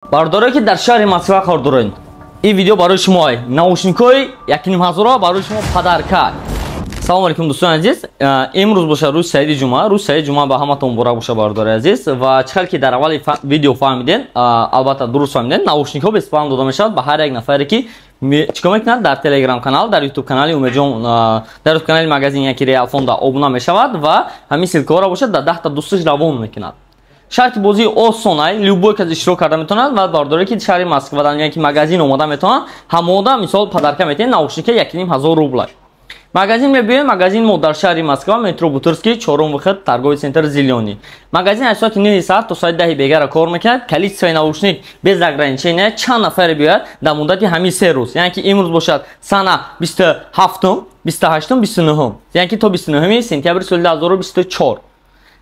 Бардоре ки дар шаҳри Москва кор доред. Ин видео барои шумо наушникҳои 1500 барои шумо падарка. Салом алейкум дӯстони азиз. Имрӯз боша рӯзи саиди ҷумъа. Рӯзи саиди ҷумъа ба ҳаматон муборак боша бардори азиз. Ва чӣ хел ки дар аввали видео фаҳмиден, албатта дуруст фаҳмиден, наушникҳо беспарам дода мешавад ба ҳар як нафаре ки чикор мекунад дар Telegram канал, дар YouTube канали Умедҷон, дар YouTube канали магазин яки Real Fonda обуна мешавад ва ҳамин силкаҳоро бошад дар 10 та дӯсташ равон мекунад. Шарти бозии осонай, любой кас иштирок карда метавонад ва бардоре ки шаҳри Москва дар яки магазин омада метавонад, ҳамода мисол падарка метавонед наушника 1500 рубл. Магазин мебиёед, магазин мо дар шаҳри Москва, метро Бутырский, 4-ум выход, торговый центр Зелёний. Магазин аз соати 9 соат то соати 10 бегара кор мекунад. Количествои наушник без ограничения, чанд нафаре биёяд дар муддати ҳамин 3 рӯз. Яъне ки имрӯз бошад сана 27-ум, 28-ум, 29-ум. Яъне ки то 29 сентябри соли 2024.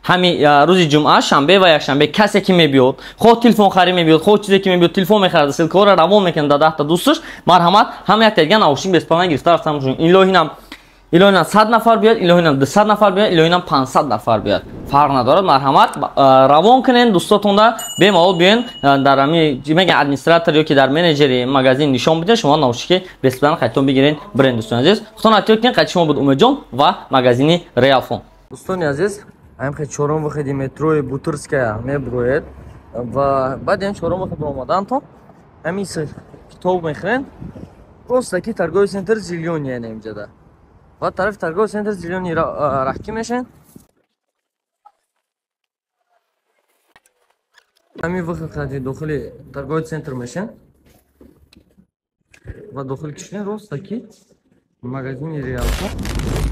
ҳами рӯзи ҷумъа, шанбе ва якшанбе касе ки мебиёд, хоҳ телефон харид мебиёд, хоҳ чизе ки мебиёд, телефон мехарад, силкаҳоро равон мекунад дар 10 та дӯсташ, марҳамат, ҳама як тагига наушник бесплатно гирифта рафта мешаванд. Илоҳинам 100 нафар биёд, илоҳинам 200 нафар биёд, илоҳинам 500 нафар биёд. Фарқ надорад, марҳамат, равон кунед дӯстотонда, бемалол биёен дар ҳами мега администратор ё ки дар менеҷери магазин нишон биден, шумо наушники бесплатно қайтон бигирен бирен дӯстони азиз. Худтон атё кунед, қайти шумо буд Умедҷон ва магазини Real Fonda. Дӯстони азиз, ҳамин 4-ум выходи метрои Бутырская меброед ва баъд ин 4-ум выход омадантон ҳамин китоб мехӯрен ростаки торговый центр Зелёний ана имҷада ва тарафи торговый центр Зелёний раҳкӣ мешен. ҳамин выход қади дохили торговый центр мешен ва дохил кишен ростаки магазини Real Fonda.